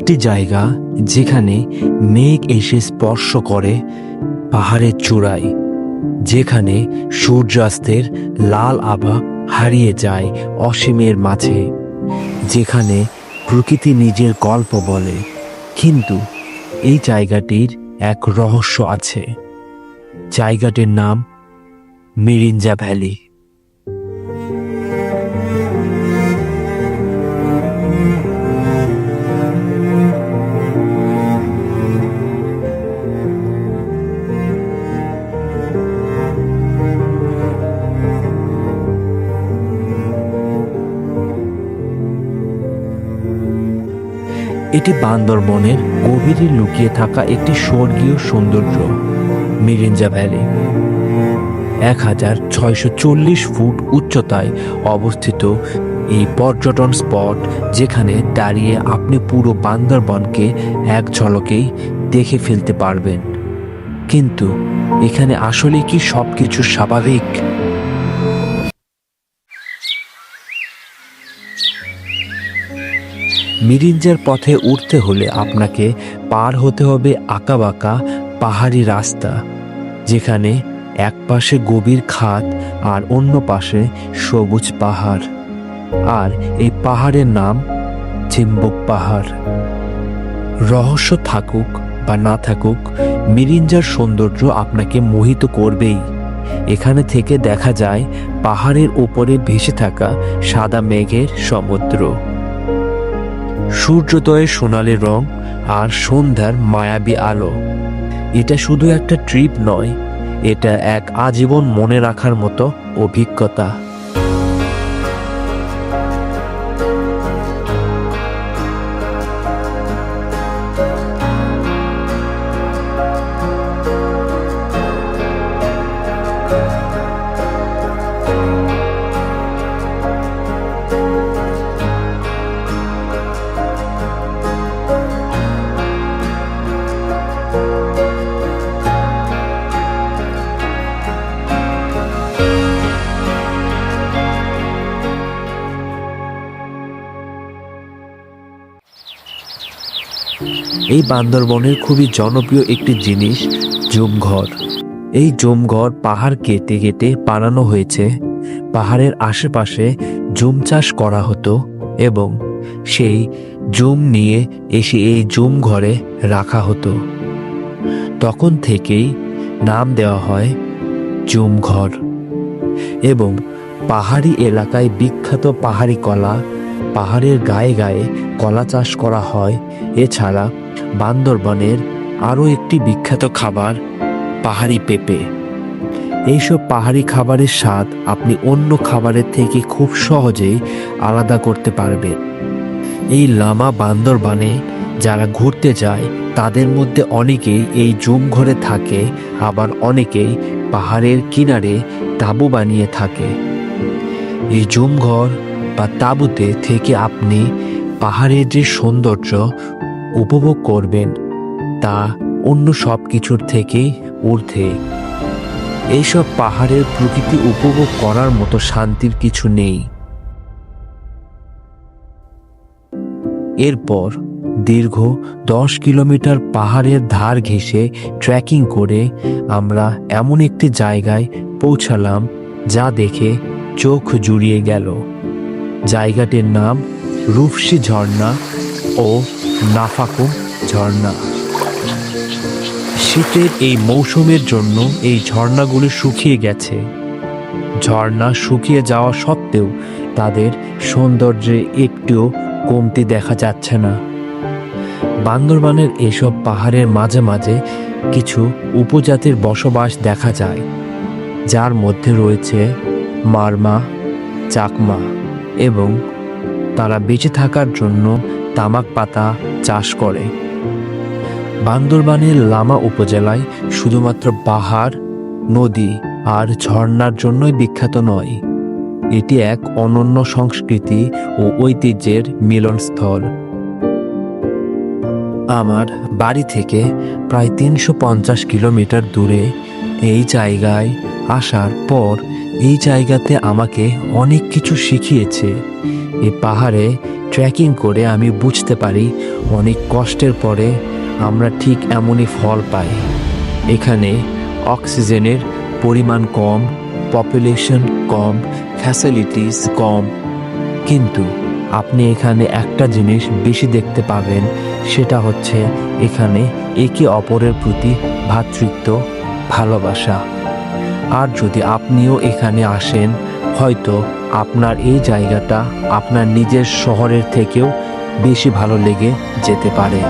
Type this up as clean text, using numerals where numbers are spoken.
একটি জায়গা যেখানে মেঘ এসে স্পর্শ করে পাহাড়ের চূড়ায়, যেখানে সূর্যাস্তের লাল আভা হারিয়ে যায় অসীমের মাঝে, যেখানে প্রকৃতি নিজের গল্প বলে। কিন্তু এই জায়গাটির এক রহস্য আছে। জায়গাটির নাম মিরিঞ্জা ভ্যালি। এটি বান্দরবনের গভীরে লুকিয়ে থাকা একটি স্বর্গীয় সৌন্দর্য। মিরিঞ্জা ভ্যালি 1640 ফুট উচ্চতায় অবস্থিত এই পর্যটন স্পট, যেখানে দাঁড়িয়ে আপনি পুরো বান্দরবনকে এক ঝলকেই দেখে ফেলতে পারবেন। কিন্তু এখানে আসলে কি সবকিছু স্বাভাবিক? মিরিঞ্জার পথে উঠতে হলে আপনাকে পার হতে হবে আঁকাবাঁকা পাহাড়ি রাস্তা, যেখানে এক পাশে গভীর খাদ আর অন্য পাশে সবুজ পাহাড়। আর এই পাহাড়ের নাম চিম্বুক পাহাড়। রহস্য থাকুক বা না থাকুক, মিরিঞ্জার সৌন্দর্য আপনাকে মোহিত করবেই। এখানে থেকে দেখা যায় পাহাড়ের উপরে ভেসে থাকা সাদা মেঘের সমুদ্র, সূর্যোদয়ের সোনালি রং আর সন্ধ্যার মায়াবী আলো। এটা শুধু একটা ট্রিপ নয়, এটা এক আজীবন মনে রাখার মতো অভিজ্ঞতা। এই বান্দরবনের খুবই জনপ্রিয় একটি জিনিস জুমঘর। এই জুমঘর পাহাড় কেটে কেটে বানানো হয়েছে। পাহাড়ের আশেপাশে জুম চাষ করা হতো এবং সেই জুম নিয়ে এসে এই জুম ঘরে রাখা হতো। তখন থেকেই নাম দেওয়া হয় জুমঘর। এবং পাহাড়ি এলাকায় বিখ্যাত পাহাড়ি কলা, পাহাড়ের গায়ে গায়ে কলা চাষ করা হয়। এছাড়া বান্দরবনের আরও একটি বিখ্যাত খাবার পাহাড়ি পেঁপে। এইসব পাহাড়ি খাবারের স্বাদ আপনি অন্য খাবারের থেকে খুব সহজেই আলাদা করতে পারবেন। এই লামা বান্দরবানে যারা ঘুরতে যায় তাদের মধ্যে অনেকেই এই জুমঘরে থাকে, আবার অনেকেই পাহাড়ের কিনারে তাঁবু বানিয়ে থাকে। এই জুমঘর বা তাঁবুতে থেকে আপনি পাহাড়ের যে সৌন্দর্য উপভোগ করবেন তা অন্য সব কিছুর থেকেই ঊর্ধ্বে। এইসব পাহাড়ের প্রকৃতি উপভোগ করার মতো শান্তির কিছু নেই। এরপর দীর্ঘ 10 কিলোমিটার পাহাড়ের ধার ঘেঁষে ট্রেকিং করে আমরা এমন একটি জায়গায় পৌঁছালাম যা দেখে চোখ জুড়িয়ে গেল। জায়গাটির নাম রূপসী ঝর্ণা ও নাফাকুম ঝর্ণা। শীতের এই মৌসুমের জন্য এই ঝর্ণাগুলি শুকিয়ে গেছে। ঝর্ণা শুকিয়ে যাওয়া সত্ত্বেও তাদের সৌন্দর্যে একটুও কমতি দেখা যাচ্ছে না। বান্দরবানের এসব পাহাড়ের মাঝে মাঝে কিছু উপজাতির বসবাস দেখা যায়, যার মধ্যে রয়েছে মারমা, চাকমা, এবং তারা বেঁচে থাকার জন্য তামাক পাতা চাষ করে। বান্দরবানের লামা উপজেলায় শুধুমাত্র পাহাড়, নদী আর ঝর্ণার জন্যই বিখ্যাত নয়, এটি এক অনন্য সংস্কৃতি ও ঐতিহ্যের মিলনস্থল। আমার বাড়ি থেকে প্রায় 350 কিলোমিটার দূরে এই জায়গায় আসার পর এই জায়গাতে আমাকে অনেক কিছু শিখিয়েছে। এই পাহাড়ে ট্রেকিং করে আমি বুঝতে পারি অনেক কষ্টের পরে আমরা ঠিক এমনই ফল পাই। এখানে অক্সিজেনের পরিমাণ কম, পপুলেশন কম, ফ্যাসিলিটিস কম, কিন্তু আপনি এখানে একটা জিনিস বেশি দেখতে পাবেন, সেটা হচ্ছে এখানে একে অপরের প্রতি ভ্রাতৃত্ব, ভালোবাসা। আর যদি আপনিও এখানে আসেন, হয়তো আপনার এই জায়গাটা আপনার নিজের শহরের থেকেও বেশি ভালো লেগে যেতে পারে।